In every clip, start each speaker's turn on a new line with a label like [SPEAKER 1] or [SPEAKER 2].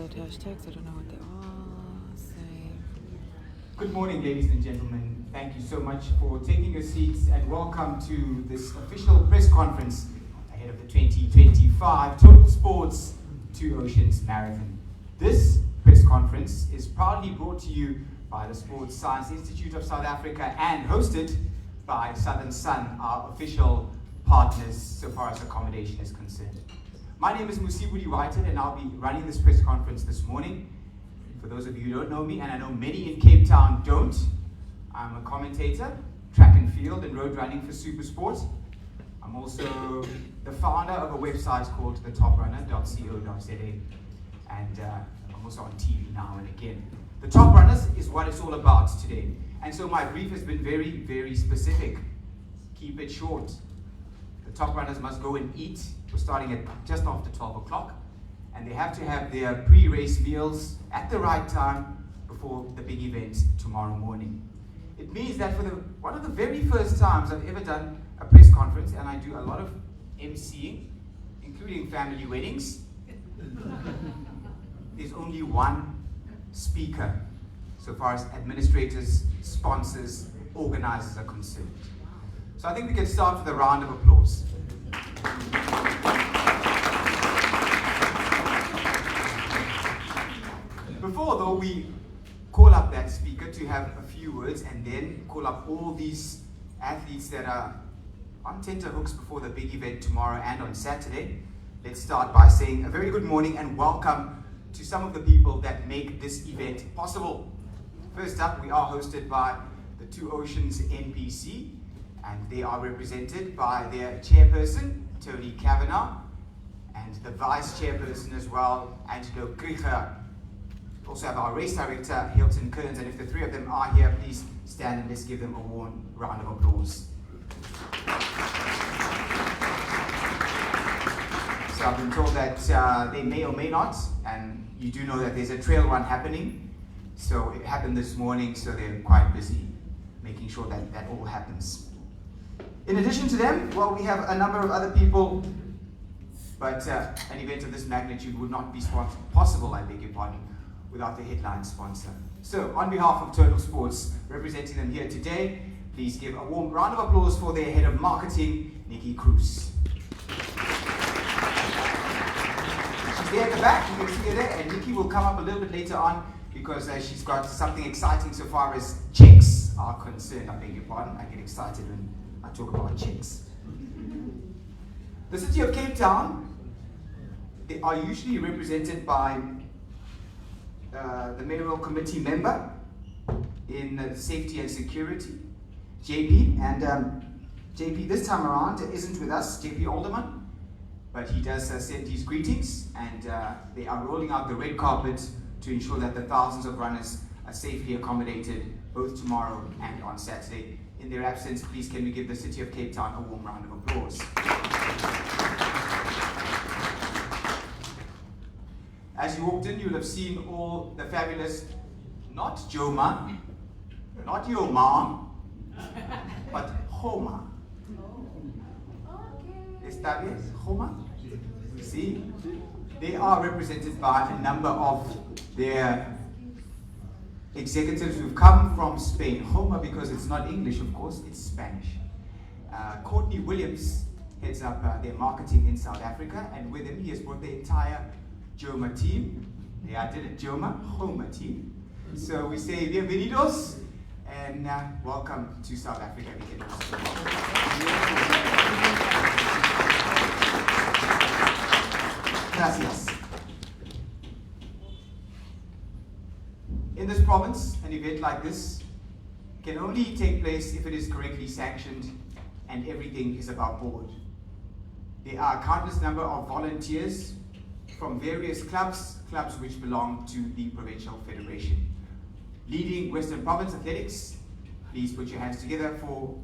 [SPEAKER 1] that hashtags. I don't know what they are. Save.
[SPEAKER 2] Good morning, ladies and gentlemen. Thank you so much for taking your seats and welcome to this official press conference ahead of the 2025 Totalsports Two Oceans Marathon. This press conference is proudly brought to you by the Sports Science Institute of South Africa and hosted by Southern Sun, our official partners so far as accommodation is concerned. My name is Musibudi Whitehead and I'll be running this press conference this morning. For those of you who don't know me, and I know many in Cape Town don't, I'm a commentator, track and field and road running for Supersport. I'm also the founder of a website called thetoprunner.co.za, and I'm also on TV now and again. The Top Runners is what it's all about today. And so my brief has been very, very specific. Keep it short. The Top Runners must go and eat. We're starting at just after 12 o'clock. And they have to have their pre-race meals at the right time before the big event tomorrow morning. It means that for one of the very first times I've ever done a press conference, and I do a lot of emceeing, including family weddings, there's only one speaker so far as administrators, sponsors, organizers are concerned. So I think we can start with a round of applause. Before though we call up that speaker to have a few words and then call up all these athletes that are on tenterhooks before the big event tomorrow and on Saturday, let's start by saying a very good morning and welcome to some of the people that make this event possible. First up, we are hosted by the Two Oceans NPC, and they are represented by their chairperson, Tony Kavanagh, and the vice chairperson as well, Angelo Krieger. We also have our race director, Hilton Kearns, and if the three of them are here, please stand and let's give them a warm round of applause. So I've been told that they may or may not, and you do know that there's a trail run happening. So it happened this morning, so they're quite busy making sure that that all happens. In addition to them, well, we have a number of other people, but an event of this magnitude would not be possible, I beg your pardon, without the headline sponsor. So on behalf of Totalsports, representing them here today, please give a warm round of applause for their head of marketing, Nikki Cruz. She's there at the back, you can see her there, and Nikki will come up a little bit later on because she's got something exciting so far as checks are concerned. I beg your pardon, I get excited when I talk about checks. The city of Cape Town, they are usually represented by the mayoral committee member in safety and security, JP, and JP this time around isn't with us, JP Alderman, but he does send his greetings, and they are rolling out the red carpet to ensure that the thousands of runners are safely accommodated both tomorrow and on Saturday. In their absence, please can we give the city of Cape Town a warm round of applause. As you walked in, you'll have seen all the fabulous, not Joma, not your mom, but Homa. ¿Está bien? Homa? See? They are represented by a number of their executives who've come from Spain. Homa because it's not English, of course, it's Spanish. Courtney Williams heads up their marketing in South Africa, and with him he has brought the entire Joma team. I did it, Joma, Homa team. So we say bienvenidos and welcome to South Africa. Gracias. In this province, an event like this can only take place if it is correctly sanctioned and everything is above board. There are a countless number of volunteers from various clubs which belong to the Provincial Federation. Leading Western Province Athletics, please put your hands together for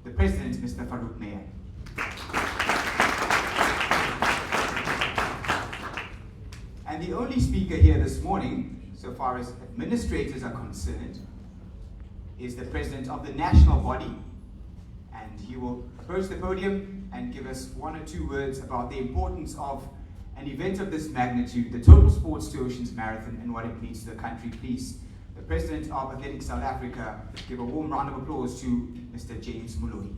[SPEAKER 2] the President, Mr. Farouk Meyer. And the only speaker here this morning, so far as administrators are concerned, is the President of the national body, and he will approach the podium and give us one or two words about the importance of an event of this magnitude, the Totalsports Two Oceans Marathon, and what it means to the country. Please, the President of Athletics South Africa, give a warm round of applause to Mr. James Moloi.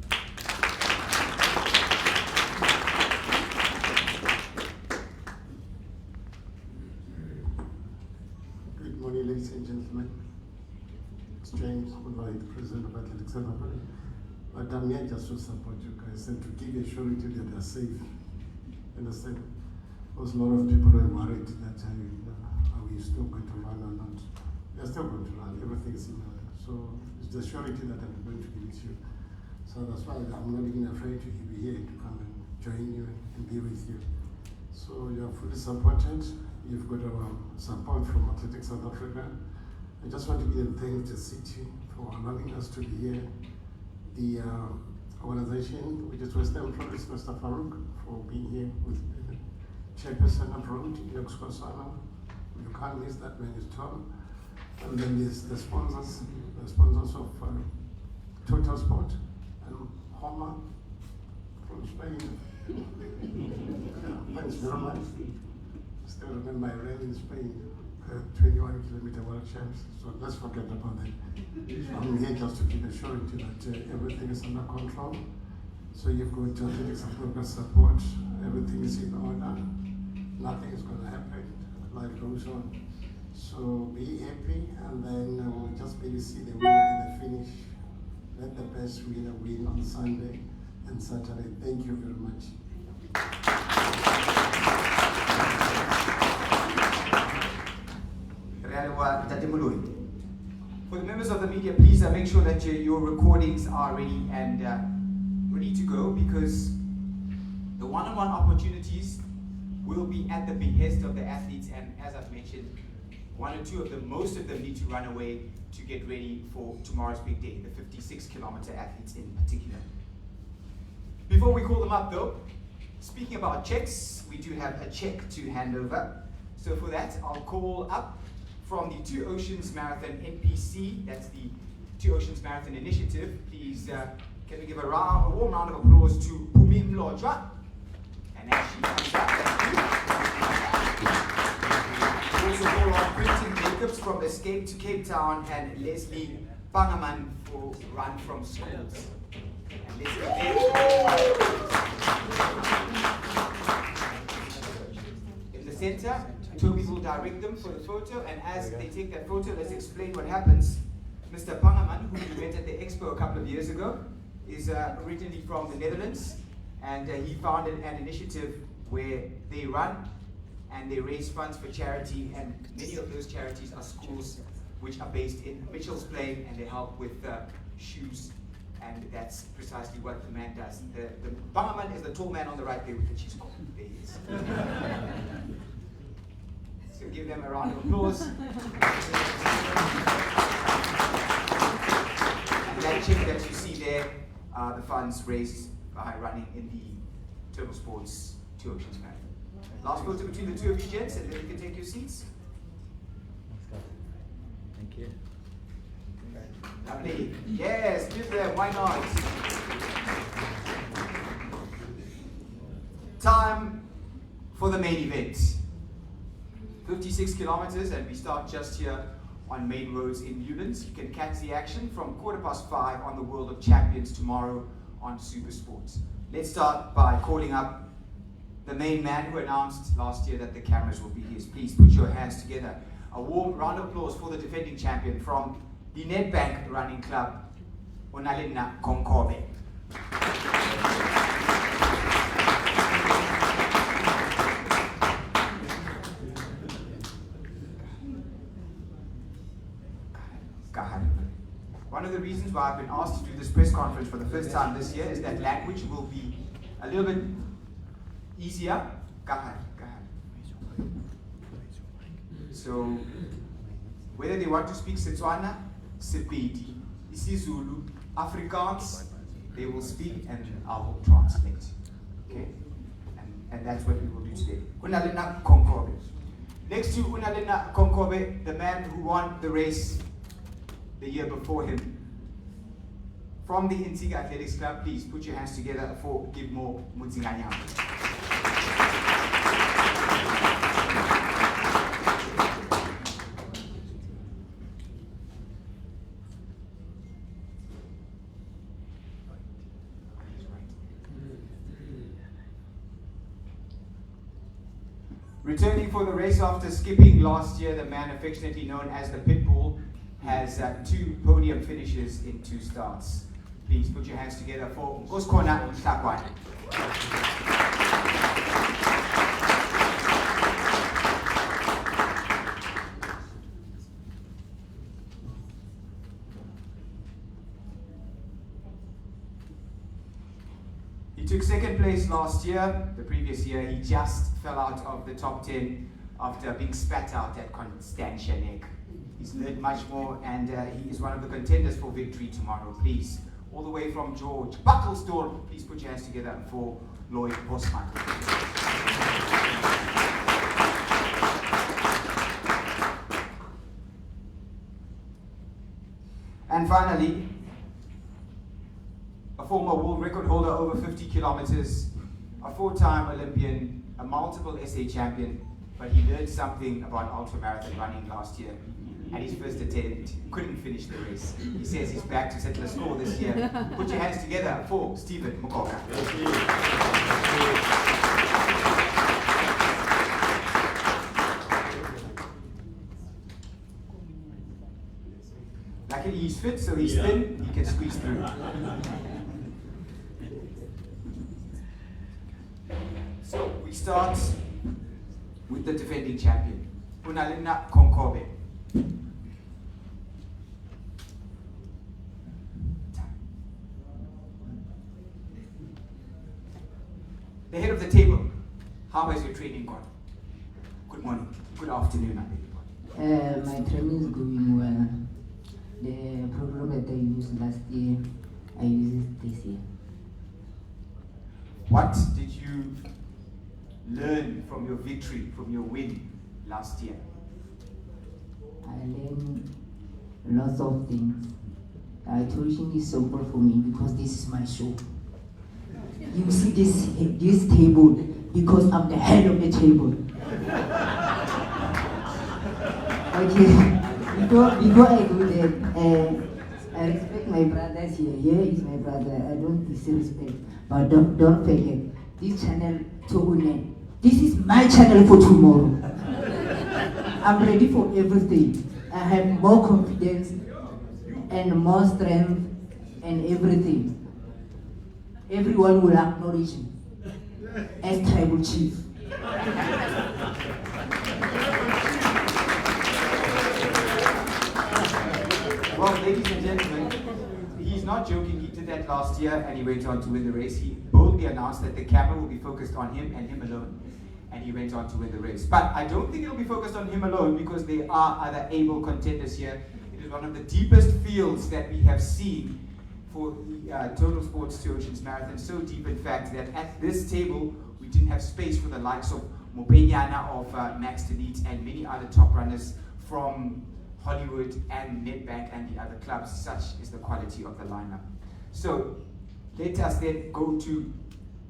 [SPEAKER 3] Good morning, ladies and gentlemen. It's James Moloi, the President of Athletics South Africa. But I'm here just to support you guys and to give you a surety that they're safe. Understand? Because a lot of people are worried that are we still going to run or not? They're still going to run. Everything is in order. So it's the surety that I'm going to give it to you. So that's why I'm not even afraid to be here to come and join you and be with you. So you're fully supported. You've got our support from Athletics South Africa. I just want to give and thank the city for allowing us to be here. The organization, which is Western Province, Mr. Farouk, for being here with the chairperson of Road, Yox Kosana. You can't miss that man, is Tom. And then there's the sponsors of Totalsports and Homa from Spain. Thanks very much. Still remember I ran in Spain, 21-kilometer world champs, so let's forget about that. I'm here just to give a surety that everything is under control. So you've got Athletics Africa support, everything is in order, nothing is going to happen, life goes on. So be happy, and then we'll just maybe see the winner at the finish. Let the best winner win on Sunday and Saturday. Thank you very much.
[SPEAKER 2] For the members of the media, please make sure that your recordings are ready and ready to go, because the one-on-one opportunities will be at the behest of the athletes, and as I've mentioned, one or two of them, most of them need to run away to get ready for tomorrow's big day, the 56-kilometer athletes in particular. Before we call them up though, speaking about checks, we do have a check to hand over. So for that, I'll call up from the Two Oceans Marathon NPC, that's the Two Oceans Marathon Initiative. Please, can we give a warm round of applause to Pumi Mlojwa? And as she comes up, thank you. Also call on Quentin Jacobs from Escape to Cape Town and Leslie Bangaman for Run from Schools. And in the center, Toby will direct them for the photo, and as they take that photo, let's explain what happens. Mr. Bangaman, who we met at the expo a couple of years ago, is originally from the Netherlands, and he founded an initiative where they run and they raise funds for charity, and many of those charities are schools which are based in Mitchell's Plain, and they help with shoes, and that's precisely what the man does. The Bangaman is the tall man on the right there with the cheese ball. There he is. So give them a round of applause. And that check that you see there are the funds raised by running in the Totalsports Two Oceans Marathon. Last photo between the two of you gents, and then you can take your seats.
[SPEAKER 4] Thank you.
[SPEAKER 2] Lovely. Yes, give them, why not? Time for the main event. 56 kilometers, and we start just here on main roads in Newlands. You can catch the action from 5:15 on the World of Champions tomorrow on Supersports. Let's start by calling up the main man who announced last year that the cameras will be his. Please put your hands together. A warm round of applause for the defending champion from the Nedbank Running Club, Unalina Konkobe. One of the reasons why I've been asked to do this press conference for the first time this year is that language will be a little bit easier. So, whether they want to speak Setswana, Sepedi, isiZulu, Afrikaans, they will speak and I will translate. Okay? And that's what we will do today. Unalina Konkobe. Next to Unalina Konkobe, the man who won the race the year before him. From the Intiga Athletics Club, please put your hands together for Gibmo Mudzinganyama. Returning for the race after skipping last year, the man affectionately known as the Pitbull has 2 podium finishes in 2 starts. Please put your hands together for Nkoskhona Mhlakwane. He took 2nd place last year. The previous year, he just fell out of the top 10 after being spat out at Constantia Neck. He's learned much more, and he is one of the contenders for victory tomorrow. Please, all the way from George Bucklestorm, please put your hands together for Lloyd Bosman. And finally, a former world record holder over 50 kilometers, a 4-time Olympian, a multiple SA champion, but he learned something about ultramarathon running last year. At his first attempt, couldn't finish the race. He says he's back to settle a score this year. Put your hands together for Stephen Mukoka. Luckily he's fit, so he's thin, he can squeeze through. So we start with the defending champion, Unalina Konkobe. The head of the table, how has your training gone? Good morning, good afternoon, everybody.
[SPEAKER 4] My training is going well. The program that I used last year, I use it this year.
[SPEAKER 2] What did you learn from your victory, from your win last year?
[SPEAKER 4] I learned lots of things. Tuition is so good for me because this is my show. You see this table because I'm the head of the table. Okay, before I go there, I respect my brothers here. Here is my brother. I don't disrespect, but don't forget this channel to this is my channel for tomorrow. I'm ready for everything. I have more confidence and more strength and everything. Everyone will acknowledge me as tribal chief.
[SPEAKER 2] Well, ladies and gentlemen, he's not joking. He did that last year and he went on to win the race. He boldly announced that the camera will be focused on him and him alone. And he went on to win the race. But I don't think it'll be focused on him alone because there are other able contenders here. It is one of the deepest fields that we have seen for the Totalsports 2 Oceans Marathon. So deep, in fact, that at this table, we didn't have space for the likes of Mopenyana of Max Delete and many other top runners from Hollywood and Nedbank and the other clubs. Such is the quality of the lineup. So let us then go to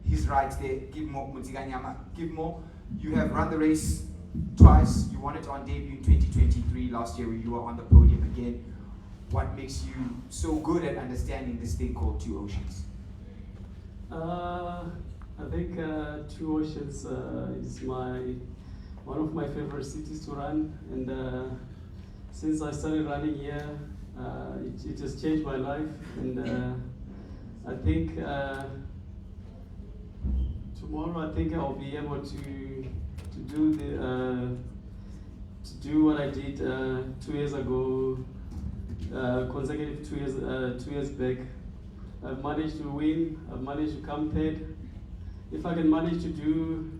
[SPEAKER 2] his right there. Give more Mutiganyama. Give more. You have run the race twice. You won it on debut in 2023. Last year you were on the podium again. What makes you so good at understanding this thing called 2 Oceans?
[SPEAKER 5] I think 2 Oceans is one of my favorite cities to run, and since I started running here, it has changed my life, and I think tomorrow I'll be able to do what I did 2 years ago. Consecutive 2 years back. I've managed to win, I've managed to come third. If I can manage to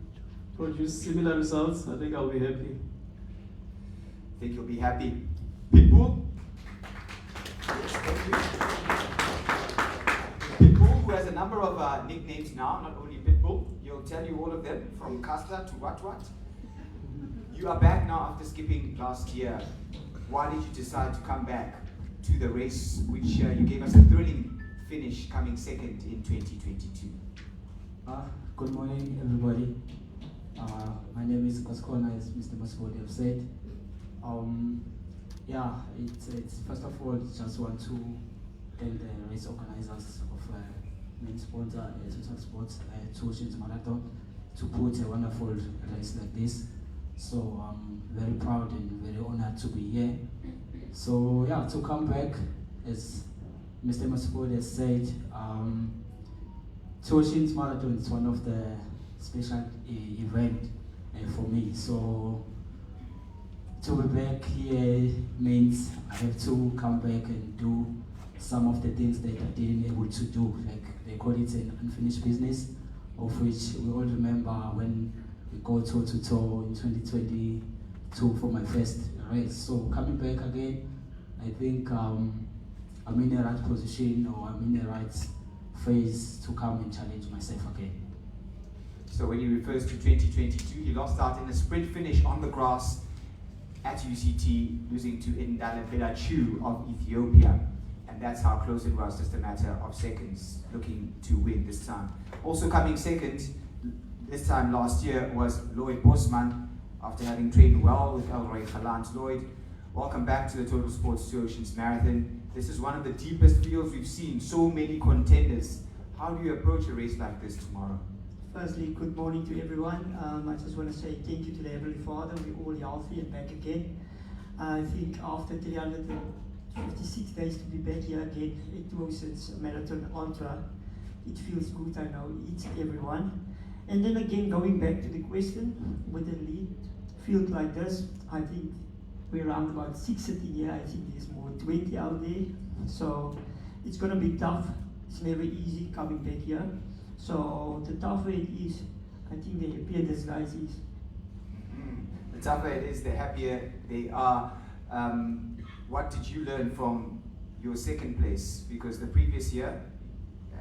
[SPEAKER 5] produce similar results, I think I'll be happy.
[SPEAKER 2] I think you'll be happy. Pitbull? Pitbull, who has a number of nicknames now, not only Pitbull, he'll tell you all of them, from Kasta to what. You are back now after skipping last year. Why did you decide to come back to the race, which you gave us a thrilling finish, coming second in 2022?
[SPEAKER 6] Good morning, everybody. My name is Nkoskhona, as Mr. Masbodi have said. It's first of all, just want to thank the race organizers of main sponsor Totalsports, 2 Oceans Marathon, to put a wonderful race like this. So I'm very proud and very honored to be here. So yeah, to come back, as Mr. Masfoud has said, Totalsports Marathon is one of the special event for me. So to be back here means I have to come back and do some of the things that I didn't able to do. Like they call it an unfinished business, of which we all remember when we go toe to toe in 2022 for my first race. So coming back again, I think I'm in the right position, or I'm in the right phase to come and challenge myself again.
[SPEAKER 2] So when he refers to 2022, he lost out in a sprint finish on the grass at UCT, losing to Indala Belachu of Ethiopia. And that's how close it was, just a matter of seconds, looking to win this time. Also coming second, this time last year, was Lloyd Bosman, after having trained well with Elroy Galant. Lloyd, welcome back to the Totalsports 2 Oceans Marathon. This is one of the deepest fields we've seen, so many contenders. How do you approach a race like this tomorrow?
[SPEAKER 7] Firstly, good morning to everyone. I just want to say thank you to the Heavenly Father. We're all healthy and back again. I think after 356 days to be back here again at Totalsports Marathon Ultra, it feels good, I know, each and everyone. And then again, going back to the question, with a lead field like this, I think we're around about 6 sitting here. I think there's more 20 out there. So it's going to be tough. It's never easy coming back here. So the tougher it is, I think the happier this guys is.
[SPEAKER 2] The tougher it is, the happier they are. What did you learn from your second place? Because the previous year,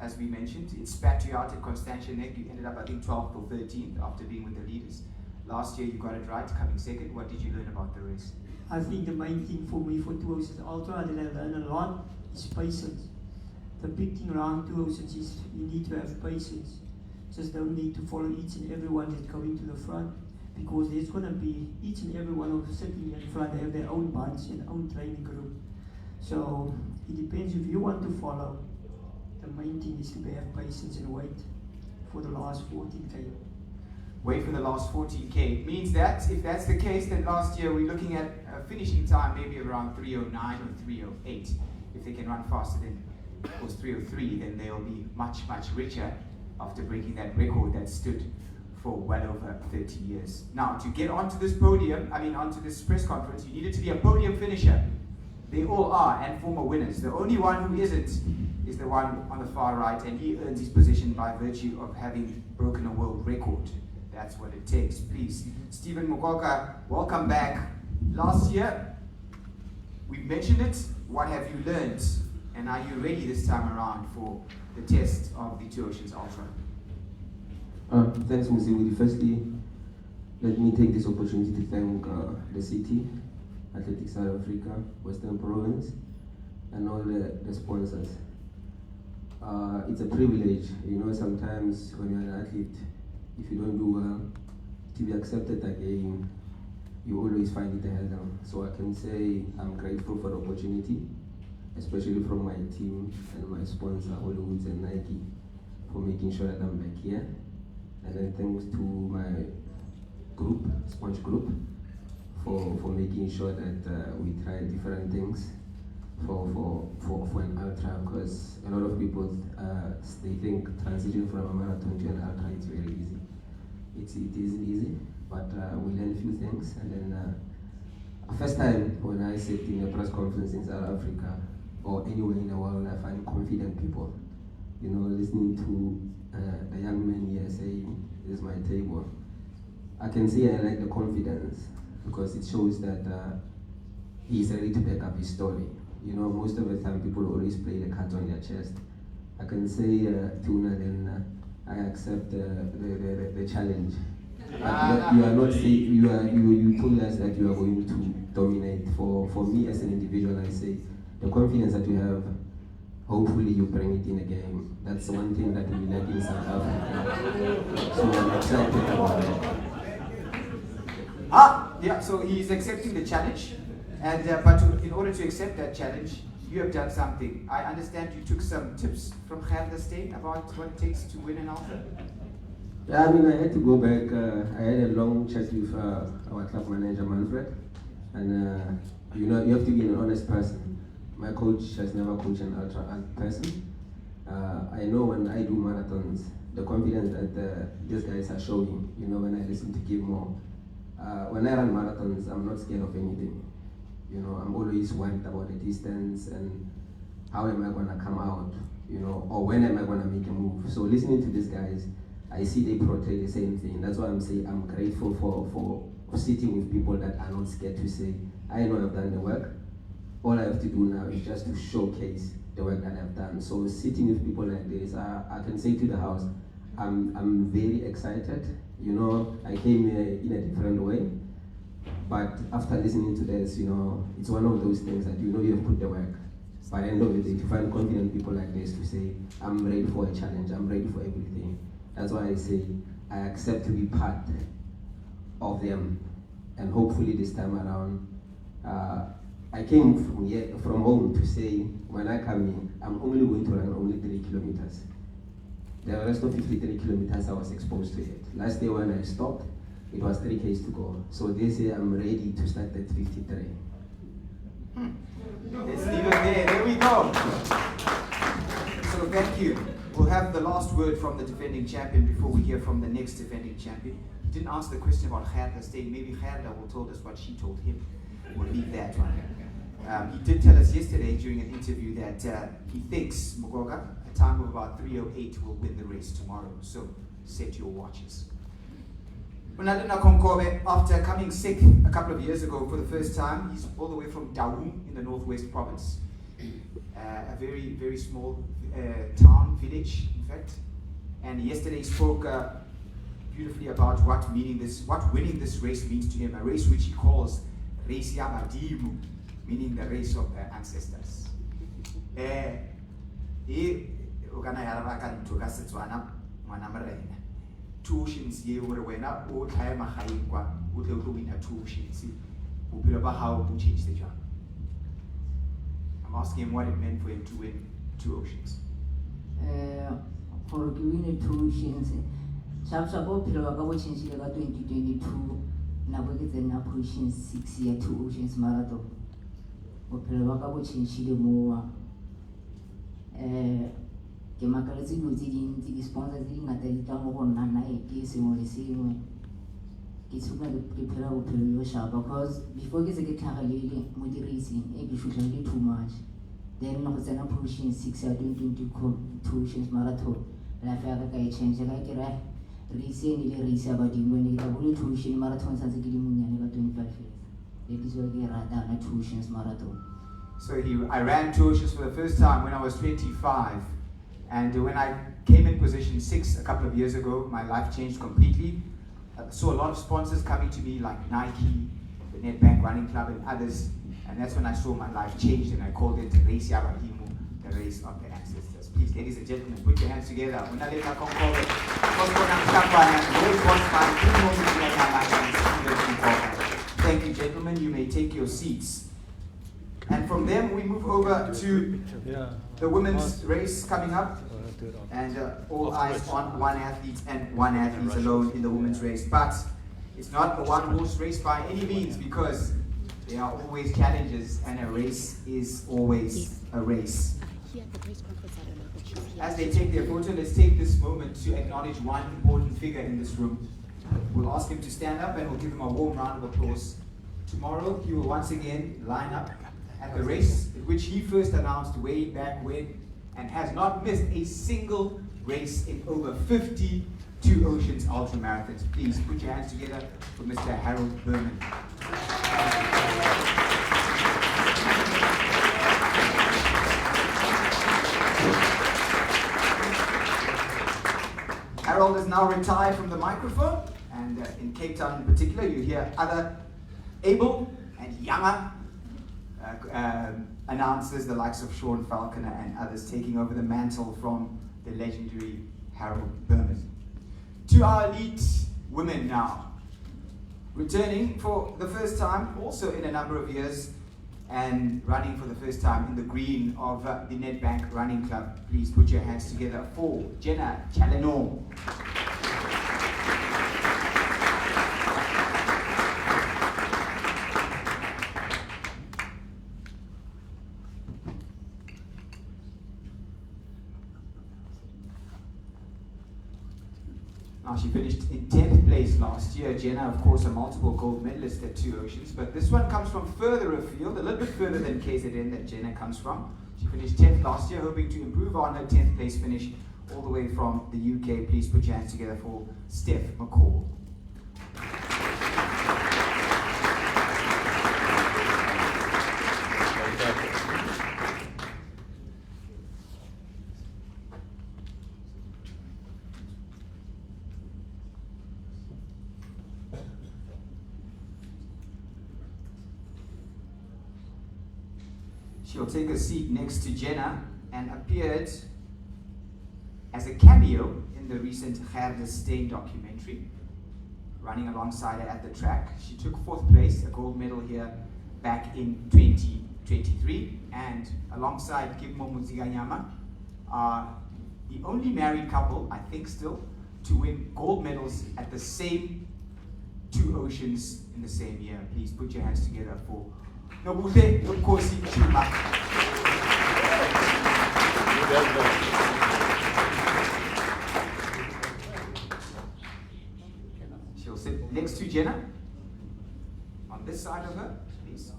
[SPEAKER 2] as we mentioned, it spat you out at Constantia Neck. You ended up, I think, 12th or 13th after being with the leaders. Last year you got it right, coming second. What did you learn about the race?
[SPEAKER 7] I think the main thing for me for 2 Oceans Ultra that I learned a lot is patience. The big thing around 2 Oceans is you need to have patience. Just don't need to follow each and every one that's going to the front, because there's going to be each and every one of sitting in front. They have their own bunch and own training group. So it depends if you want to follow. The main thing is to have patience and wait for the last 14K.
[SPEAKER 2] Wait for the last 14K. Means that if that's the case, then last year we're looking at a finishing time maybe around 309 or 308. If they can run faster than, of course, 303, then they'll be much, much richer after breaking that record that stood for well over 30 years. Now, to get onto this podium, onto this press conference, you needed to be a podium finisher. They all are, and former winners. The only one who isn't is the one on the far right, and he earns his position by virtue of having broken a world record. That's what it takes. Please, Stephen Mukoka, welcome back. Last year, we mentioned it. What have you learned? And are you ready this time around for the test of the 2 Oceans Ultra?
[SPEAKER 8] Thanks, Musiwili. Firstly, let me take this opportunity to thank the city, Athletics South Africa, Western Province, and all the sponsors. It's a privilege, sometimes when you're an athlete, if you don't do well, to be accepted again, you always find it a hell down. So I can say I'm grateful for the opportunity, especially from my team and my sponsor, Hollywoods and Nike, for making sure that I'm back here. And then thanks to my group, Sponge Group, for making sure that we try different things for an ultra, because a lot of people they think transition from a marathon to an ultra is very easy. It isn't easy, but we learn a few things. And then first time when I sit in a press conference in South Africa or anywhere in the world, I find confident people. Listening to the young man here saying, "This is my table." I can say I like the confidence because it shows that he's ready to back up his story. Most of the time people always play the cards on their chest. I can say, Tuna, then I accept the challenge. But you are not saying, you told us that you are going to dominate. For me as an individual, I say, the confidence that you have, hopefully you bring it in a game. That's one thing that we lack in South Africa. So I'm excited about it.
[SPEAKER 2] Yeah, so he's accepting the challenge, and but in order to accept that challenge, you have done something. I understand you took some tips from Gerda Steen about what it takes to win an ultra.
[SPEAKER 8] Yeah, I mean, I had to go back. I had a long chat with our club manager, Manfred. And, you know, you have to be an honest person. My coach has never coached an ultra person. I know when I do marathons, the confidence that these guys are showing, you know, when I listen to Gilmore. When I run marathons, I'm not scared of anything. You know, I'm always worried about the distance and how am I going to come out, you know, or when am I going to make a move. So listening to these guys, I see they portray the same thing. That's why I'm saying I'm grateful for sitting with people that are not scared to say, I know I've done the work. All I have to do now is just to showcase the work that I've done. So sitting with people like this, I can say to the house, I'm very excited. You know, I came here in a different way. But after listening to this, you know, it's one of those things that you know you have put the work. By the end of the day, to find confident people like this to say, I'm ready for a challenge, I'm ready for everything. That's why I say, I accept to be part of them. And hopefully this time around, I came from home to say, when I come in, I'm only going to run only 3 kilometers. The rest of 53 kilometers I was exposed to it. Last day when I stopped, it was 3 Ks to go. So this year I'm ready to start at 53.
[SPEAKER 2] Let's leave it there. There we go. So thank you. We'll have the last word from the defending champion before we hear from the next defending champion. He didn't answer the question about Gerda staying. Maybe Gerda will tell us what she told him. We'll leave that one. He did tell us yesterday during an interview that he thinks Mugoga, a time of about 3:08, will win the race tomorrow. So set your watches. Ronaldinho Konkobe, after coming sick a couple of years ago for the first time, he's all the way from Daum in the Northwest Province. A very, very small town, village, in fact. And yesterday spoke beautifully about what winning this race means to him, a race which he calls Race ya Badimo, meaning the race of the ancestors. Tuitions ye were when up or time a high one would have win a tuitions who put about how to change the job. I'm asking him what it meant for him to win 2 oceans.
[SPEAKER 4] For winning 2 oceans, Shabsabo Pilawaka changed 2022. Now we get the pushing 6 year 2 oceans marathon. Or Pilawaka changed the more. Ke makaletse dilo tse dintsi di sponsor tse di ngata di tla mo go nna nna ke sengwe le sengwe ke tshupa ke phela bophelo jo sharp because before ke se ke tlhagelele mo di-racing ke shutlhile too much then go tsena position 6 ya 2022 oceans marathon life ya ka e change ka ke ra race e le race ya badimo ne ke tla bole ocean marathon sa tse ke di monyane ka 25 years e ke tswa ke rata na oceans marathon.
[SPEAKER 2] So I ran 2 oceans for the first time when I was 25. And when I came in position 6 a couple of years ago, my life changed completely. I saw a lot of sponsors coming to me like Nike, the Nedbank Running Club and others. And that's when I saw my life change and I called it Race Yabahimu, the race of the ancestors. Please, ladies and gentlemen, put your hands together. Thank you, gentlemen. You may take your seats. And from them, we move over to the women's race coming up. And all eyes on one athlete and one athlete alone in the women's race. But it's not a one-horse race by any means because there are always challenges and a race is always a race. As they take their photo, let's take this moment to acknowledge one important figure in this room. We'll ask him to stand up and we'll give him a warm round of applause. Tomorrow, he will once again line up at the race in which he first announced way back when and has not missed a single race in over 52 Oceans ultramarathons. Please put your hands together for Mr. Harold Berman. Harold is now retired from the microphone, and in Cape Town in particular, you hear other able and younger announcers, the likes of Sean Falconer and others, taking over the mantle from the legendary Harold Berman. To our elite women now, returning for the first time, also in a number of years, and running for the first time in the green of the Nedbank Running Club. Please put your hands together for Jenna Challenor. She finished in 10th place last year. Jenna, of course, a multiple gold medalist at 2 Oceans, but this one comes from further afield, a little bit further than KZN that Jenna comes from. She finished 10th last year, hoping to improve on her 10th place finish all the way from the UK. Please put your hands together for Steph McCall. She'll take a seat next to Jenna and appeared as a cameo in the recent Gerde Steen documentary, running alongside her at the track. She took 4th place, a gold medal here back in 2023, and alongside Kimo Muziganyama are the only married couple, I think still, to win gold medals at the same 2 Oceans in the same year. Please put your hands together for Nobuhle Nkosi Chuma. She'll sit next to Jenna on this side of her, please.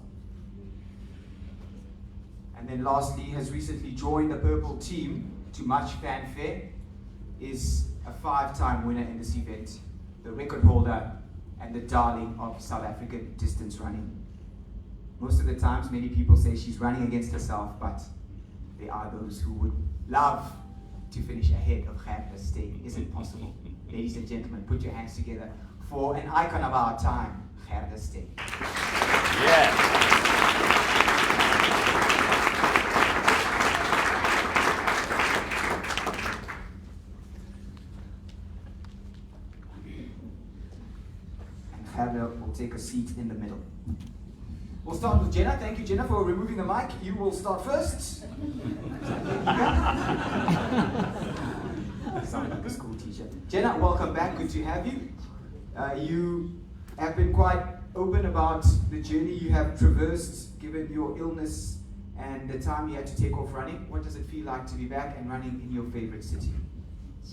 [SPEAKER 2] And then lastly, has recently joined the purple team to much fanfare, is a 5-time winner in this event, the record holder and the darling of South African distance running. Most of the times, many people say she's running against herself, but there are those who would love to finish ahead of Gerde Steen. Is it possible? Ladies and gentlemen, put your hands together for an icon of our time, Gerde Steen.
[SPEAKER 9] Yeah.
[SPEAKER 2] And Gerde will take a seat in the middle. We'll start with Jenna. Thank you, Jenna, for removing the mic. You will start first. Sound like a school teacher. Jenna, welcome back. Good to have you. You have been quite open about the journey you have traversed, given your illness and the time you had to take off running. What does it feel like to be back and running in your favorite city?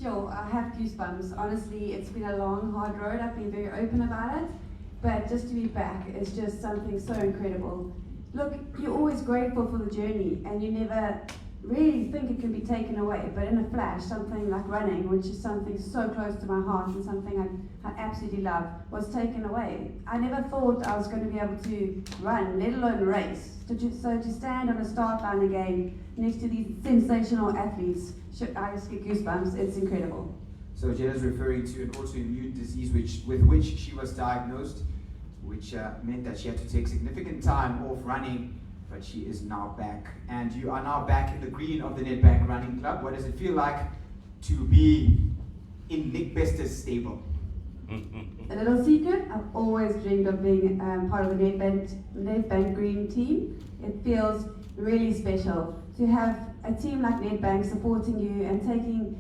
[SPEAKER 10] Sure, I have goosebumps. Honestly, it's been a long, hard road. I've been very open about it. But just to be back is just something so incredible. Look, you're always grateful for the journey and you never really think it can be taken away. But in a flash, something like running, which is something so close to my heart and something I absolutely love, was taken away. I never thought I was going to be able to run, let alone race. So to stand on a start line again next to these sensational athletes, I just get goosebumps. It's incredible.
[SPEAKER 2] So Jenna's referring to an autoimmune disease with which she was diagnosed, which meant that she had to take significant time off running, but she is now back. And you are now back in the green of the Nedbank Running Club. What does it feel like to be in Nick Bester's stable?
[SPEAKER 10] A little secret, I've always dreamed of being part of the Nedbank Green team. It feels really special to have a team like Nedbank supporting you and taking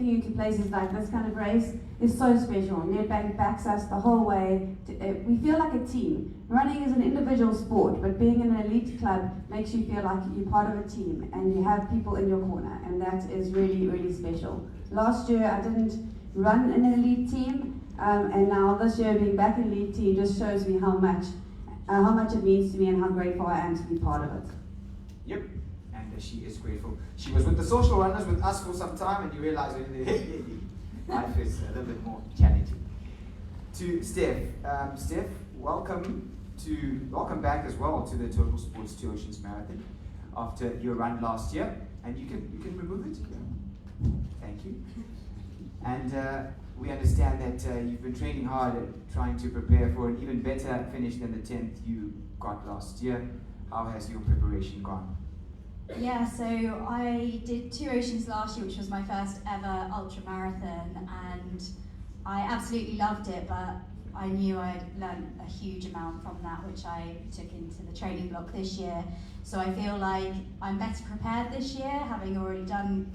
[SPEAKER 10] you to places like this kind of race is so special. Nedbank backs us the whole way. We feel like a team. Running is an individual sport, but being in an elite club makes you feel like you're part of a team and you have people in your corner, and that is really, really special. Last year I didn't run in an elite team, and now this year being back in an elite team just shows me how much it means to me and how grateful I am to be part of it.
[SPEAKER 2] Yep. She is grateful. She was with the social runners with us for some time, and you realize life is a little bit more challenging. To Steph, Steph, welcome back as well to the Totalsports 2 Oceans Marathon after your run last year, and you can remove it. Thank you. And we understand that you've been training hard at trying to prepare for an even better finish than the 10th you got last year. How has your preparation gone?
[SPEAKER 11] Yeah, so I did 2 Oceans last year, which was my first ever ultra marathon, and I absolutely loved it, but I knew I'd learned a huge amount from that, which I took into the training block this year. So I feel like I'm better prepared this year, having already done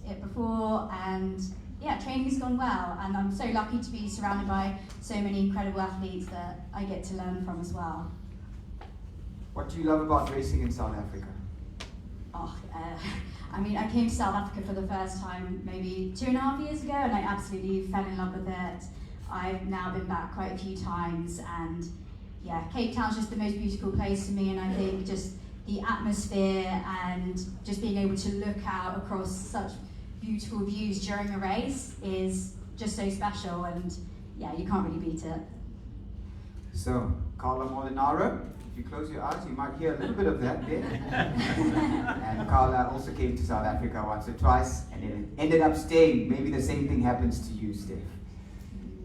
[SPEAKER 11] it before, and yeah, training's gone well, and I'm so lucky to be surrounded by so many incredible athletes that I get to learn from as well.
[SPEAKER 2] What do you love about racing in South Africa?
[SPEAKER 11] I mean, I came to South Africa for the first time maybe 2.5 years ago, and I absolutely fell in love with it. I've now been back quite a few times, and yeah, Cape Town's just the most beautiful place to me, and I think just the atmosphere and just being able to look out across such beautiful views during a race is just so special, and yeah, you can't really beat it.
[SPEAKER 2] So, Carla Molinaro, if you close your eyes, you might hear a little bit of that there. And Carla also came to South Africa once or twice, and it ended up staying. Maybe the same thing happens to you, Steph.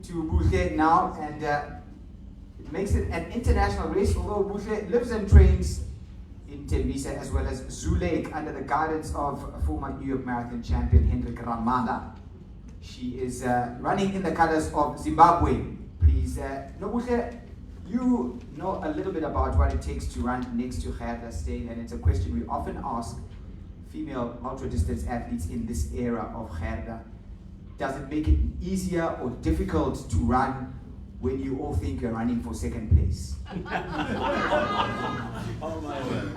[SPEAKER 2] To Buhle now, and it makes it an international race, although Buhle lives and trains in Tembisa as well as Zoo Lake under the guidance of former New York Marathon champion Hendrik Ramada. She is running in the colors of Zimbabwe. Please, Buhle, you know a little bit about what it takes to run next to Gerda Steyn, and it's a question we often ask female ultra-distance athletes in this era of Gerda. Does it make it easier or difficult to run when you all think you're running for second place?
[SPEAKER 12] Oh my word.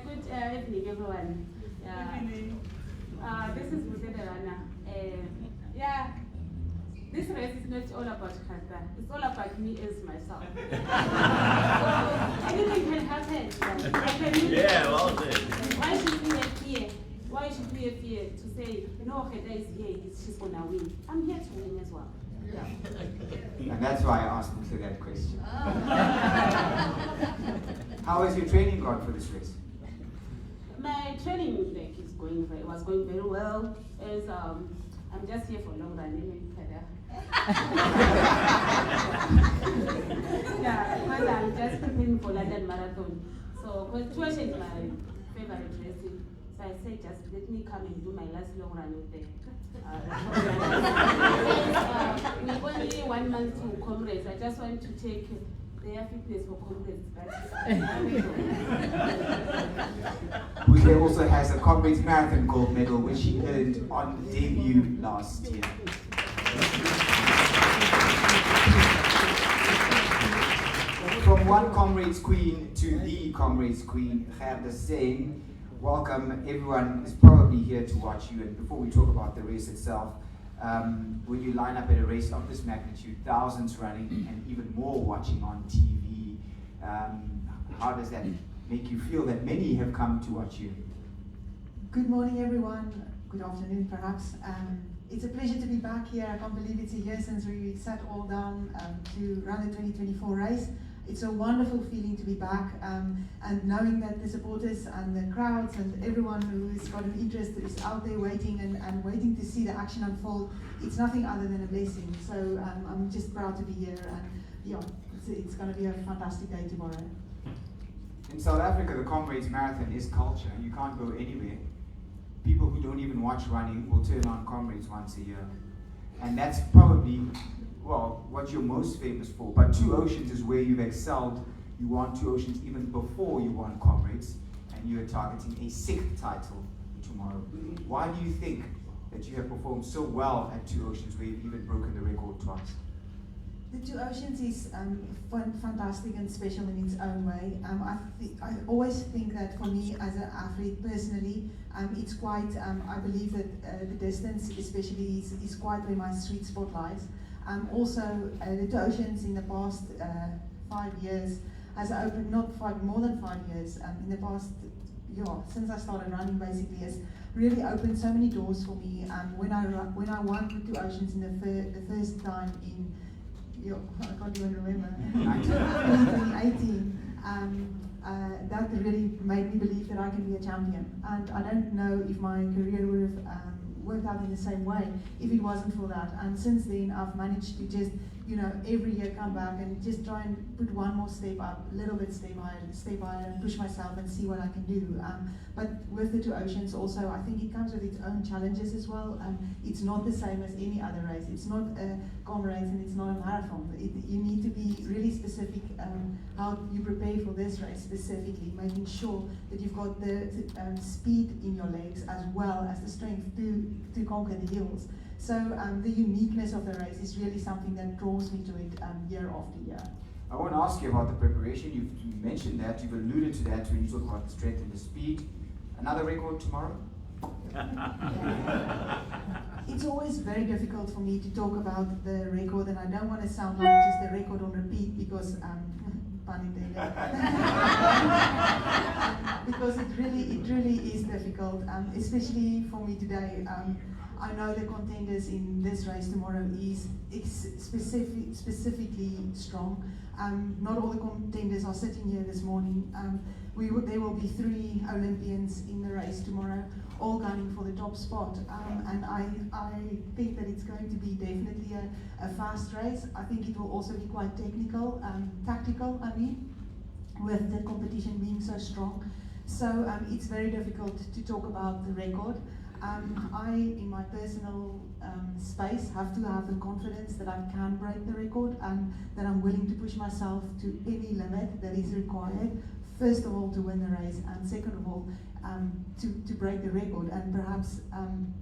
[SPEAKER 12] Good evening, everyone. This is Buzedelana. Yeah, this race is not all about Gerda. It's all about me as myself. So anything can happen.
[SPEAKER 9] Yeah, well said.
[SPEAKER 12] Why should we have fear? Why should we have fear to say, no, Gerda is here, she's gonna win? I'm here to win as well. Yeah.
[SPEAKER 2] And that's why I asked Buhle that question. How has your training gone for this race?
[SPEAKER 12] My training was going very well. As I'm just here for long running. Yeah, because I'm just preparing for London Marathon. So, because 2 is my favorite race. So I say, just let me come and do my last long run with them. We've only 1 month to comrades. I just want to take their fitness for comrades.
[SPEAKER 2] Buhle also has a Comrades Marathon gold medal, which she earned on debut last year. From one Comrades Queen to the Comrades Queen, Gerda Steyn. Welcome, everyone is probably here to watch you. And before we talk about the race itself, when you line up at a race of this magnitude, thousands running and even more watching on TV, how does that make you feel that many have come to watch you?
[SPEAKER 13] Good morning, everyone. Good afternoon, perhaps. It's a pleasure to be back here. I can't believe it's a year since we sat all down to run the 2024 race. It's a wonderful feeling to be back, and knowing that the supporters and the crowds and everyone who has got an interest is out there waiting and waiting to see the action unfold. It's nothing other than a blessing. So I'm just proud to be here, and yeah, it's going to be a fantastic day tomorrow.
[SPEAKER 2] In South Africa, the Comrades Marathon is culture. You can't go anywhere. People who don't even watch running will turn on Comrades once a year. And that's probably, well, what you're most famous for. But Two Oceans is where you've excelled. You won Two Oceans even before you won Comrades, and you are targeting a 6th title tomorrow. Why do you think that you have performed so well at Two Oceans, where you've even broken the record twice?
[SPEAKER 13] The Two Oceans is fantastic and special in its own way. I always think that for me as an athlete personally, it's quite, I believe that the distance especially is quite where my sweet spot lies. Also, the Two Oceans in the past 5 years has opened, more than 5 years, in the past, since I started running basically, has really opened so many doors for me. When I won the Two Oceans in the first time in, I can't even remember, 2018, that really made me believe that I can be a champion. And I don't know if my career would have worked out in the same way if it wasn't for that. And since then, I've managed to just, every year come back and just try and put one more step up, a little bit step higher, and push myself and see what I can do. But with the Two Oceans also, I think it comes with its own challenges as well. It's not the same as any other race. It's not a Comrades and it's not a marathon. You need to be really specific how you prepare for this race specifically, making sure that you've got the speed in your legs as well as the strength to conquer the hills. So the uniqueness of the race is really something that draws me to it year after year.
[SPEAKER 2] I want to ask you about the preparation. You mentioned that, you've alluded to that when you talk about the strength and the speed. Another record tomorrow?
[SPEAKER 13] It's always very difficult for me to talk about the record, and I don't want to sound like just a record on repeat because, pun intended, because it really is difficult, especially for me today. I know the contenders in this race tomorrow is specifically strong. Not all the contenders are sitting here this morning. There will be 3 Olympians in the race tomorrow, all gunning for the top spot. And I think that it's going to be definitely a fast race. I think it will also be quite technical, tactical, with the competition being so strong. So it's very difficult to talk about the record. I, in my personal space, have to have the confidence that I can break the record and that I'm willing to push myself to any limit that is required. First of all, to win the race, and second of all, to break the record, and perhaps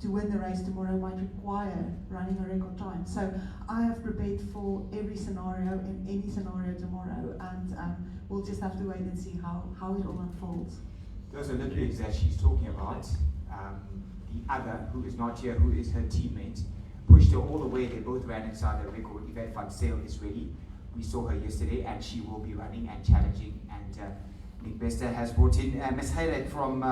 [SPEAKER 13] to win the race tomorrow might require running a record time. So I have prepared for every scenario and any scenario tomorrow, and we'll just have to wait and see how it all unfolds.
[SPEAKER 2] Those Olympians that she's talking about, the other, who is not here, who is her teammate, pushed her all the way. They both ran inside the record. Yvette Van Zyl is ready. We saw her yesterday, and she will be running and challenging. And Nick Bester has brought in Ms. Haylet from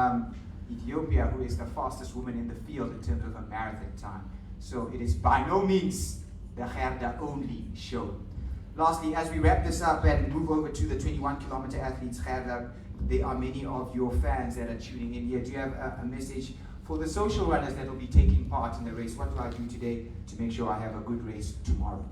[SPEAKER 2] Ethiopia, who is the fastest woman in the field in terms of a marathon time. So it is by no means the Gerda only show. Lastly, as we wrap this up and move over to the 21-kilometer athletes, Gerda, there are many of your fans that are tuning in here. Do you have a message for the social runners that will be taking part in the race? What do I do today to make sure I have a good race tomorrow?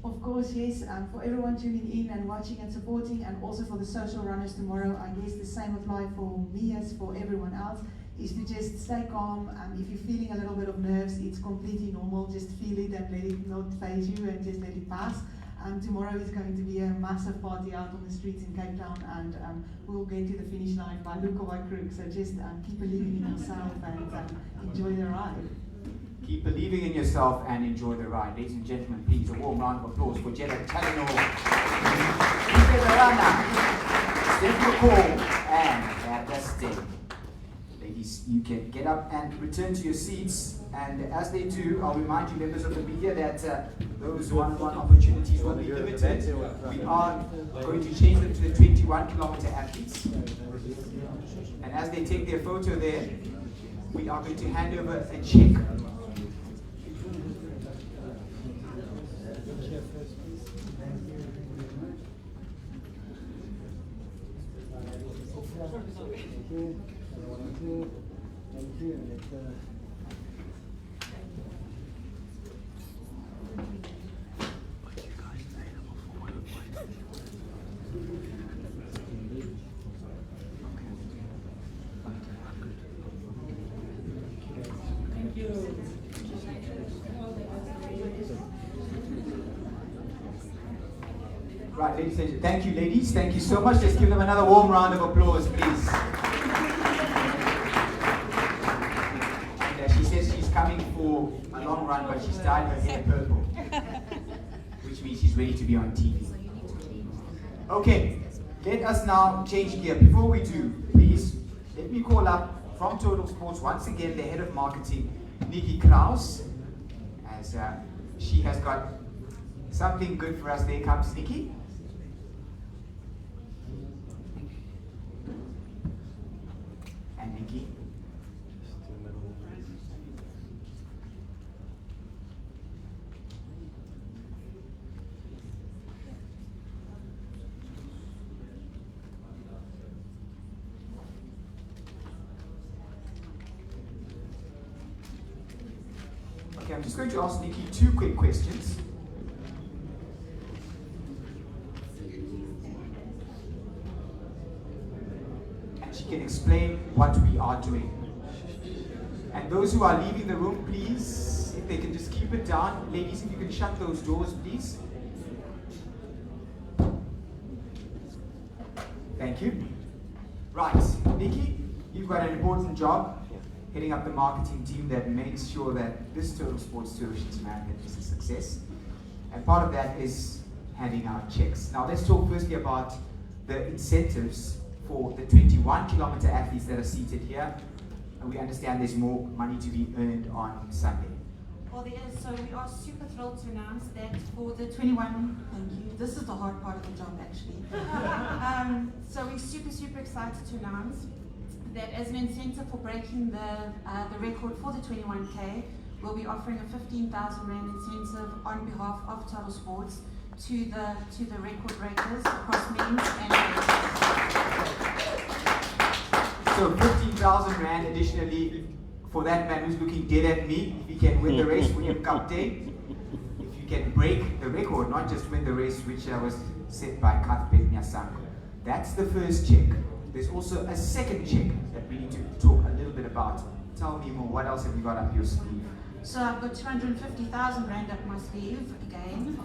[SPEAKER 13] Of course, yes. For everyone tuning in and watching and supporting, and also for the social runners tomorrow, I guess the same apply for me as for everyone else, is to just stay calm. If you're feeling a little bit of nerves, it's completely normal. Just feel it and let it not faze you, and just let it pass. Tomorrow is going to be a massive party out on the streets in Cape Town, and we'll get to the finish line by hook or by crook. So just keep believing in yourself and enjoy the ride.
[SPEAKER 2] Keep believing in yourself and enjoy the ride. Ladies and gentlemen, please, a warm round of applause for Jetta Tallinor, Steph McCall, and Gerda Steen. Ladies, you can get up and return to your seats. And as they do, I'll remind you, members of the media, that those one-on-one opportunities will be limited. We are going to change them to the 21-kilometer athletes. And as they take their photo there, we are going to hand over a check. Right, ladies and gentlemen, thank you, ladies. Thank you so much. Let's give them another warm round of applause, please. And she says she's coming for a long run, but she's dyed her hair purple, which means she's ready to be on TV. Okay, let us now change gear. Before we do, please, let me call up from Totalsports once again the head of marketing, Nikki Kraus, as she has got something good for us. There comes Nikki. And Nikki. Okay, I'm just going to ask Nikki 2 quick questions. And she can explain what we are doing. And those who are leaving the room, please, if they can just keep it down. Ladies, if you can shut those doors, please. Thank you. Right, Nikki, you've got an important job heading up the marketing team that makes sure that this Totalsports 2 Oceans Marathon is a success. And part of that is handing out checks. Now let's talk firstly about the incentives for the 21-kilometer athletes that are seated here. And we understand there's more money to be earned on Sunday.
[SPEAKER 14] Well, there is. So we are super thrilled to announce that for the 21, thank you, this is the hard part of the job actually. So we're super excited to announce that as an incentive for breaking the record for the 21K, we'll be offering a 15,000 Rand incentive on behalf of Totalsports to the record breakers across men's and ladies.
[SPEAKER 2] So 15,000 Rand additionally for that man who's looking dead at me. If he can win the race, William Captain. If you can break the record, not just win the race which was set by Cuthbert Nyasango. That's the first check. There's also a second check that we need to talk a little bit about. Tell me more, what else have you got up your sleeve?
[SPEAKER 14] So I've got 250,000 Rand up my sleeve again.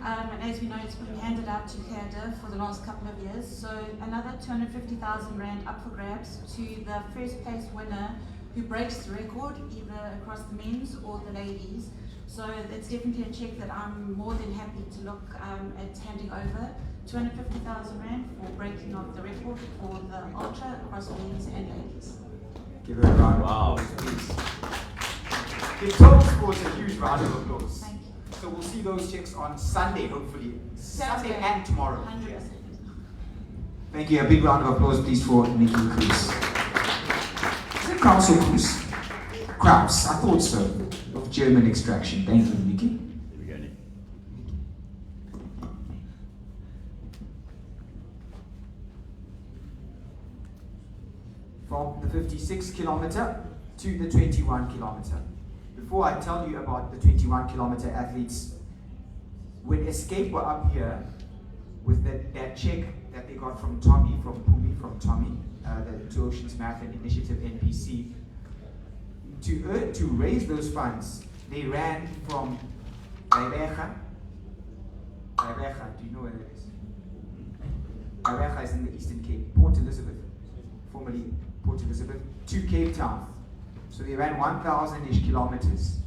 [SPEAKER 14] And as we know, it's been handed out to Gerda for the last couple of years. So another 250,000 Rand up for grabs to the first place winner who breaks the record, either across the men's or the ladies. So it's definitely a check that I'm more than happy to look at handing over. 250,000 Rand for breaking of the record for the ultra across men's and ladies.
[SPEAKER 2] Give her a round of applause, please. Give Totalsports a huge round of applause.
[SPEAKER 14] Thank you.
[SPEAKER 2] So we'll see those checks on Sunday, hopefully. Sunday and tomorrow.
[SPEAKER 14] 100%.
[SPEAKER 2] Thank you. A big round of applause, please, for Nikki Cruz. Is it Kraus or Cruz? Kraus, I thought so. Of German extraction. Thank you, Nikki.
[SPEAKER 9] Here we go, Nick.
[SPEAKER 2] From the 56-kilometer to the 21-kilometer. Before I tell you about the 21-kilometer athletes, when Escape were up here with that check that they got from Tommy, from Tommy, the Two Oceans Marathon Initiative NPC, to raise those funds, they ran from Gqeberha. Do you know where that is? Gqeberha is in the Eastern Cape, Port Elizabeth, formerly Port Elizabeth, to Cape Town. So they ran 1,000-ish kilometers,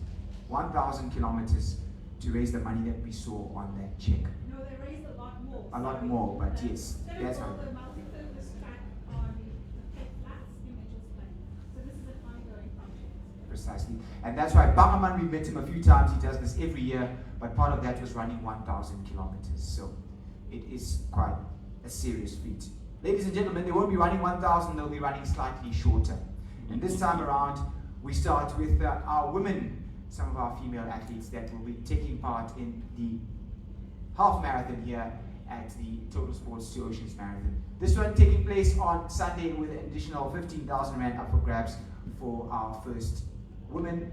[SPEAKER 2] 1,000 kilometers to raise the money that we saw on that check.
[SPEAKER 15] No, they raised a lot more.
[SPEAKER 2] A lot more, but yes, that's how.
[SPEAKER 15] The multi-purpose track on the Cape Flats in Mitchell's Plain. So this is an ongoing project.
[SPEAKER 2] Precisely. And that's why Bangaman, we met him a few times, he does this every year, but part of that was running 1,000 kilometers. So it is quite a serious feat. Ladies and gentlemen, they won't be running 1,000, they'll be running slightly shorter. And this time around, we start with our women, some of our female athletes that will be taking part in the half marathon here at the Totalsports Two Oceans Marathon. This one taking place on Sunday with an additional 15,000 Rand up for grabs for our first woman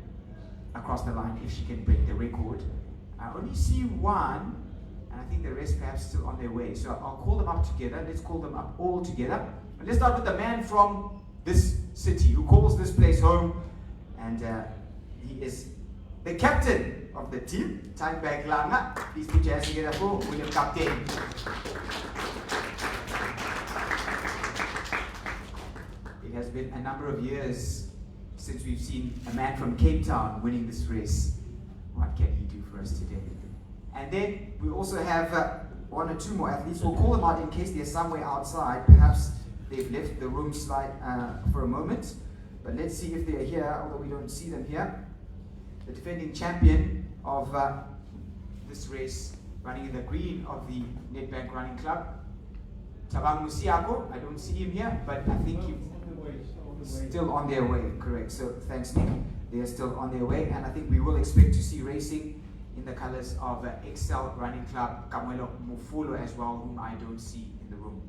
[SPEAKER 2] across the line if she can break the record. I only see one, and I think the rest perhaps still on their way. So I'll call them up together. Let's call them up all together. And let's start with the man from this city who calls this place home, and he is the captain of the team, Typeback Langa. Please put your hands together for William Captain. It has been a number of years since we've seen a man from Cape Town winning this race. What can he do for us today? And then we also have one or two more athletes. We'll call them out in case they're somewhere outside. Perhaps they've left the room for a moment. But let's see if they're here, although we don't see them here. The defending champion of this race, running in the green of the Nedbank Running Club, Tabang Musiako. I don't see him here, but I think he's still on their way, correct. So thanks, Nick. They are still on their way, and I think we will expect to see racing in the colors of Excel Running Club, Kamuelo Mufulo as well, whom I don't see in the room.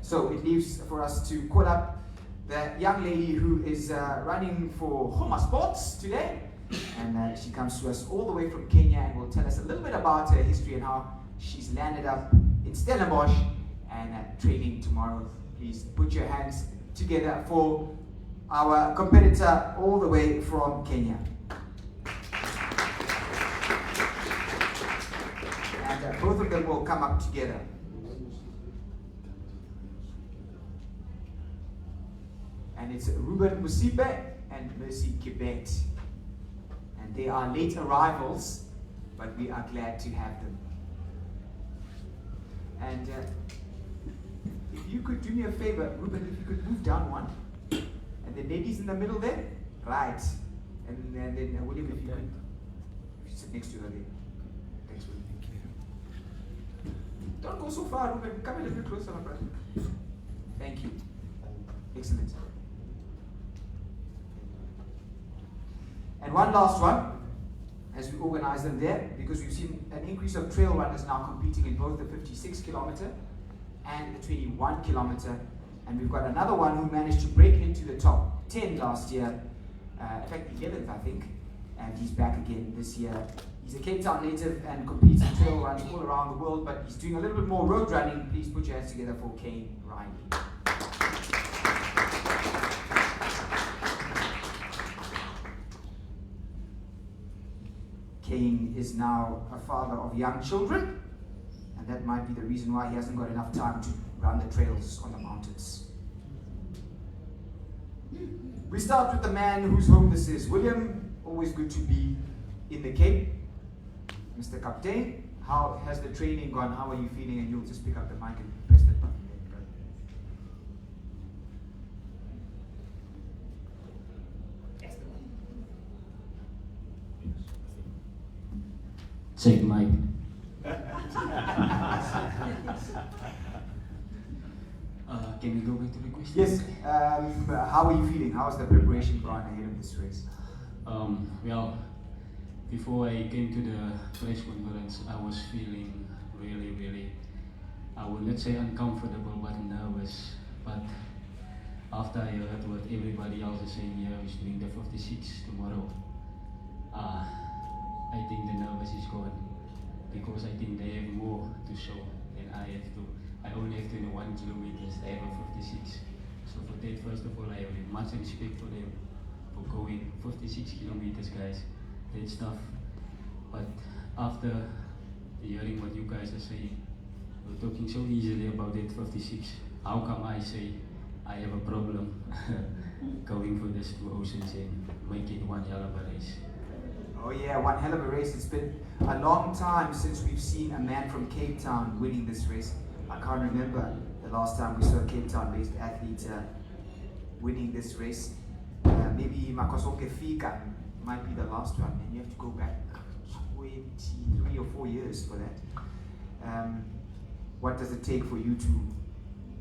[SPEAKER 2] So it leaves for us to call up the young lady who is running for Homa Sports today. And she comes to us all the way from Kenya and will tell us a little bit about her history and how she's landed up in Stellenbosch and training tomorrow. Please put your hands together for our competitor all the way from Kenya. And both of them will come up together. And it's Ruben Musipe and Mercy Kibet. And they are late arrivals, but we are glad to have them. And if you could do me a favor, Ruben, if you could move down one. And the ladies in the middle there. Right. And then William, if you could sit next to her there. Thanks, William. Don't go so far, Ruben. Come a little bit closer, my brother. Thank you. Excellent. And one last one, as we organize them there, because we've seen an increase of trail runners now competing in both the 56 kilometer and the 21 kilometer. And we've got another one who managed to break into the top 10 last year, in fact 11th I think, and he's back again this year. He's a Cape Town native and competes in trail runs all around the world, but he's doing a little bit more road running. Please put your hands together for Kane Riley. Kane is now a father of young children, and that might be the reason why he hasn't got enough time to run the trails on the mountains. We start with the man whose home this is. William, always good to be in the Cape. Mr. Captain, how has the training gone? How are you feeling? And you'll just pick up the mic and press that button.
[SPEAKER 6] Check mic. Can we go back to the question?
[SPEAKER 2] Yes. How are you feeling? How's the preparation gone ahead of this race?
[SPEAKER 6] Well, before I came to the press conference, I was feeling really, I would not say uncomfortable, but nervous. But after I heard what everybody else is saying here, is doing the 56 tomorrow, I think the nervous is gone, because I think they have more to show than I have to. I only have 21 kilometers, they have a 56. So for that, first of all, I have much respect for them for going 56 kilometers, guys. That's tough. But after hearing what you guys are saying, we're talking so easily about that 56. How come I say I have a problem going for this 2 oceans and making one hell of a race?
[SPEAKER 2] Oh yeah, one hell of a race. It's been a long time since we've seen a man from Cape Town winning this race. I can't remember the last time we saw a Cape Town-based athlete winning this race. Maybe Makosoke Fika might be the last one, and you have to go back 23 or 4 years for that. What does it take for you to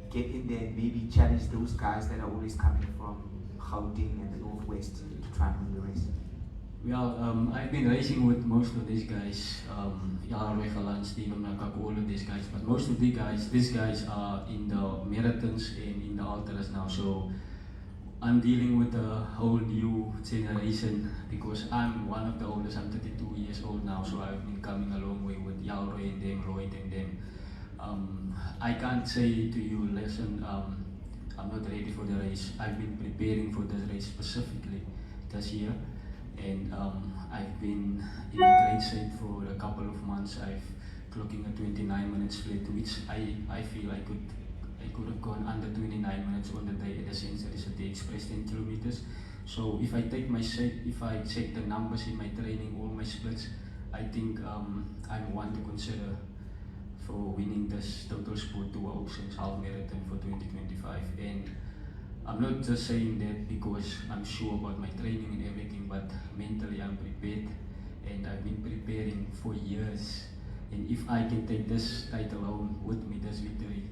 [SPEAKER 2] get in there and maybe challenge those guys that are always coming from Gauteng and the Northwest to try and win the race?
[SPEAKER 6] Well, I've been racing with most of these guys, Steven Nakak, all of these guys, but most of these guys are in the marathons and in the ultras now, so I'm dealing with a whole new generation, because I'm one of the oldest. I'm 32 years old now, so I've been coming a long way with Yalroy and them, Lloyd and them. I can't say to you, listen, I'm not ready for the race. I've been preparing for this race specifically this year, and I've been in a great shape for a couple of months. I've clocking a 29-minute split, which I feel I could have gone under 29 minutes on the day at the Sensories at the Express 10 kilometers. So if I take my shape, if I check the numbers in my training, all my splits, I think I'm one to consider for winning this Totalsports 2 Oceans half marathon for 2025. And I'm not just saying that because I'm sure about my training and everything, but mentally I'm prepared, and I've been preparing for years. And if I can take this title home with me, this victory,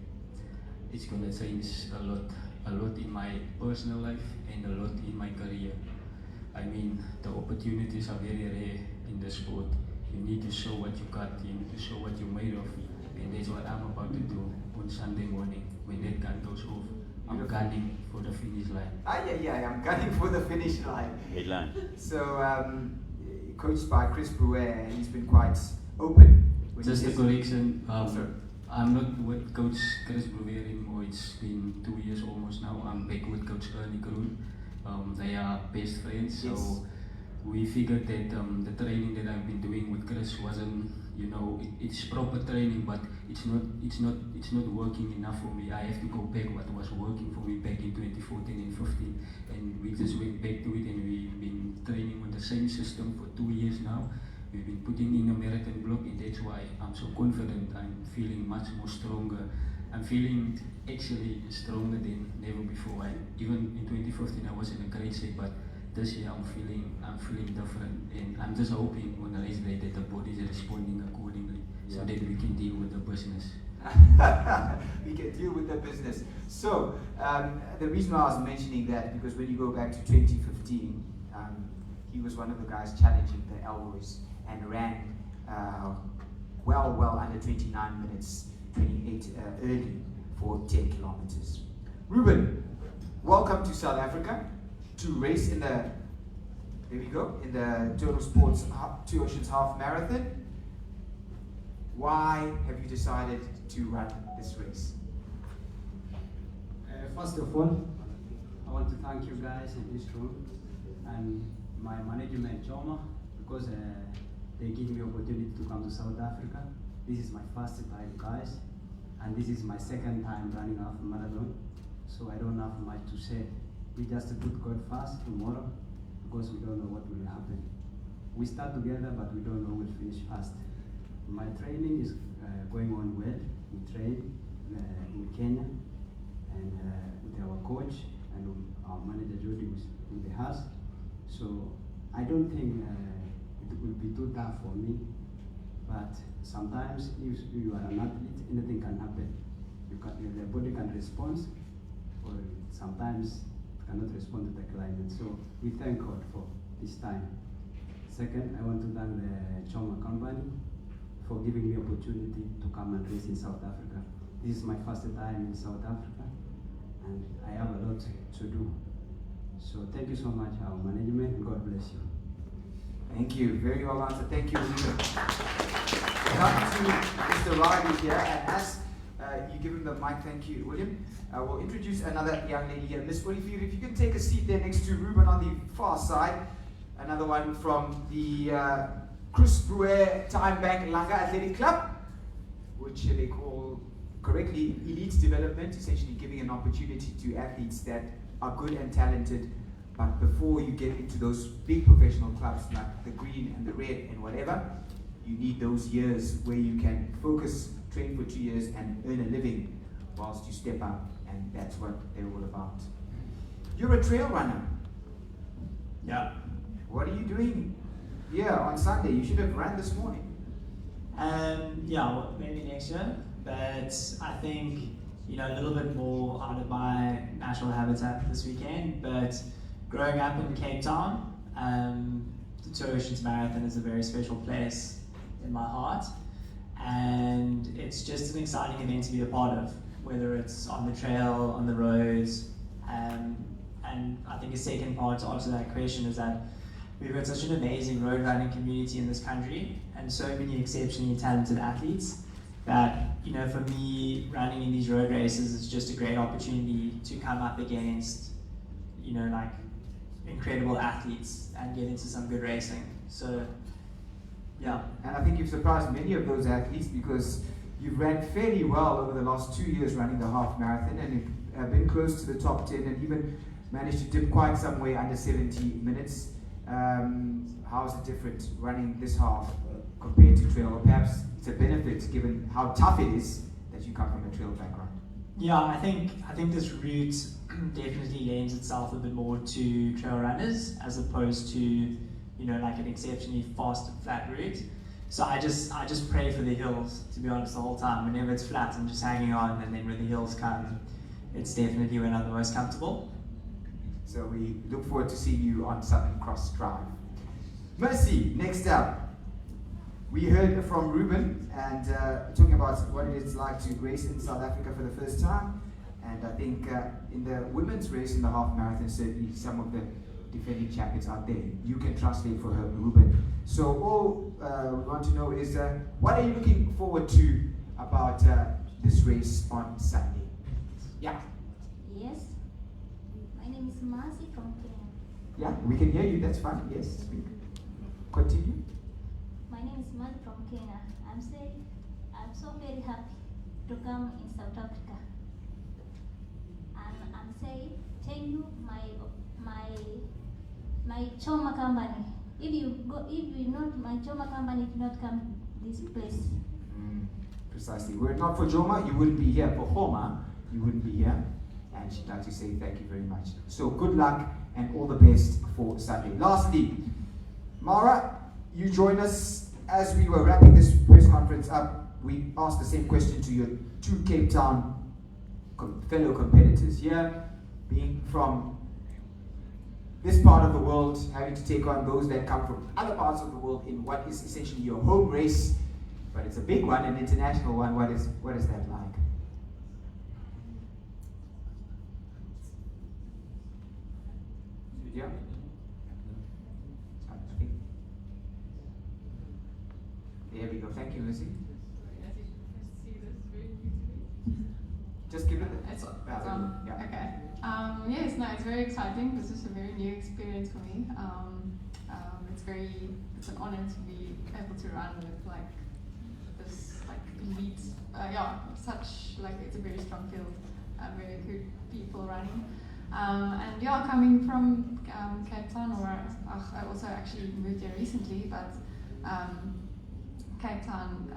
[SPEAKER 6] it's gonna change a lot in my personal life and a lot in my career. I mean, the opportunities are very rare in the sport. You need to show what you got, you need to show what you're made of, and that's what I'm about to do on Sunday morning when that gun goes off. I'm gunning for the finish line.
[SPEAKER 2] I'm gunning for the finish line.
[SPEAKER 9] Headline.
[SPEAKER 2] So, coached by Chris Brouwer, he's been quite open.
[SPEAKER 6] Just a correction, I'm not with Coach Chris Brouwer anymore. It's been 2 years almost now. I'm back with Coach Ernie Kroon. They are best friends, so we figured that the training that I've been doing with Chris wasn't, it's proper training, but it's not working enough for me. I have to go back what was working for me back in 2014 and 15, and we just went back to it, and we've been training with the same system for 2 years now, we've been putting in American block, and that's why I'm so confident. I'm feeling much more stronger. I'm feeling actually stronger than never before. Even in 2015 I was in a great shape, but this year I'm feeling different, and I'm just hoping on the race day that the body is responding accordingly, so that we can deal with the business.
[SPEAKER 2] We can deal with the business. So the reason why I was mentioning that, because when you go back to 2015, he was one of the guys challenging the Elroys and ran well under 29 minutes, 28 early for 10 kilometers. Ruben, welcome to South Africa to race in the, there we go, in the Totalsports Two Oceans Half Marathon. Why have you decided to run this race?
[SPEAKER 16] First of all, I want to thank you guys in this room and my management, Choma, because they give me opportunity to come to South Africa. This is my first time, guys, and this is my second time running half a marathon, so I don't have much to say. We just put God first tomorrow, because we don't know what will happen. We start together, but we don't know who will finish first. My training is going on well. We train in Kenya, and with our coach and our manager Jody with the house. So I don't think it will be too tough for me. But sometimes if you are an athlete, anything can happen. The body can respond, or sometimes it cannot respond to the climate. So we thank God for this time. Second, I want to thank the Choma company for giving me opportunity to come and race in South Africa. This is my first time in South Africa, and I have a lot to do. So thank you so much, our management, and God bless you.
[SPEAKER 2] Thank you, very well answered. Thank you, Ruben. Come to Mr. Riley here, and as you give him the mic, thank you, William. We'll introduce another young lady here, Miss Olivier. If you can take a seat there next to Ruben on the far side. Another one from the Chris Brewer Time Bank Langa Athletic Club, which they call correctly elite development, essentially giving an opportunity to athletes that are good and talented, but before you get into those big professional clubs like the green and the red and whatever, you need those years where you can focus, train for 2 years and earn a living whilst you step up, and that's what they're all about. You're a trail runner.
[SPEAKER 17] Yeah.
[SPEAKER 2] What are you doing here on Sunday? You should have run this morning.
[SPEAKER 17] Yeah, well, maybe next year, but I think, you know, a little bit more out of my natural habitat this weekend. But growing up in Cape Town, the Two Oceans Marathon is a very special place in my heart, and it's just an exciting event to be a part of, whether it's on the trail, on the roads, and I think a second part to answer that question is that we've got such an amazing road running community in this country, and so many exceptionally talented athletes that, you know, for me, running in these road races is just a great opportunity to come up against, you know, like incredible athletes and get into some good racing. So, yeah.
[SPEAKER 2] And I think you've surprised many of those athletes, because you've ran fairly well over the last 2 years running the half marathon, and you've been close to the top 10 and even managed to dip quite some way under 70 minutes. How is it different running this half compared to trail? Or perhaps it's a benefit given how tough it is that you come from a trail background.
[SPEAKER 17] Yeah, I think this route definitely lends itself a bit more to trail runners as opposed to, you know, like an exceptionally fast and flat route. So I just pray for the hills, to be honest, the whole time. Whenever it's flat, I'm just hanging on, and then when the hills come, it's definitely when I'm the most comfortable.
[SPEAKER 2] So we look forward to seeing you on Southern Cross Drive. Mercy, next up. We heard from Ruben and talking about what it is like to race in South Africa for the first time. And I think in the women's race in the half marathon, certainly some of the defending champions out there, you can translate for her, Ruben. So all we want to know is what are you looking forward to about this race on Sunday? Yeah.
[SPEAKER 18] Yes. My name is Mercy from Kenya.
[SPEAKER 2] Yeah, we can hear you, that's fine. Yes, speak. Continue.
[SPEAKER 18] My name is Mercy from Kenya. I'm so very happy to come in South Africa. And I'm saying thank you my Choma company If you not my Choma company did not come this place.
[SPEAKER 2] Precisely. Were it not for Joma, you wouldn't be here. For Homa, you wouldn't be here. And she'd like to say thank you very much. So good luck and all the best for Sunday. Lastly, Mara, you join us as we were wrapping this press conference up. We asked the same question to your two Cape Town fellow competitors here, being from this part of the world, having to take on those that come from other parts of the world in what is essentially your home race, but it's a big one, an international one. What is that like? Yeah. There we go. Thank you, Lucy. Just give it.
[SPEAKER 19] It's
[SPEAKER 2] yeah.
[SPEAKER 19] Okay. Yes, no, it's very exciting. This is a very new experience for me. It's an honor to be able to run with this elite. It's a very strong field, very good people running. And yeah, coming from Cape Town, I also actually moved here recently, but Cape Town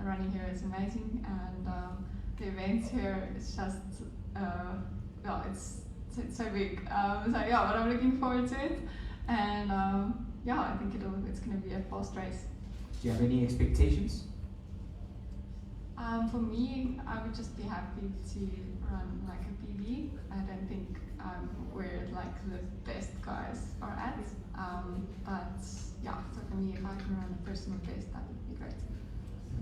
[SPEAKER 19] running here is amazing, and the events here is just it's so big. But I'm looking forward to it, and I think it's going to be a fast race.
[SPEAKER 2] Do you have any expectations?
[SPEAKER 19] For me, I would just be happy to run like a PB. I don't think where the best guys are at. So for me, if I can run a personal best, that would be great.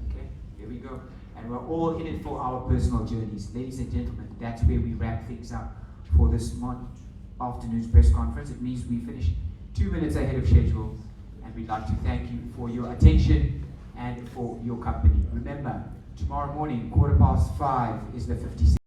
[SPEAKER 2] Okay, here we go. And we're all in it for our personal journeys. Ladies and gentlemen, that's where we wrap things up for this afternoon's press conference. It means we finish 2 minutes ahead of schedule, and we'd like to thank you for your attention and for your company. Remember, tomorrow morning, 5:15, is the 56th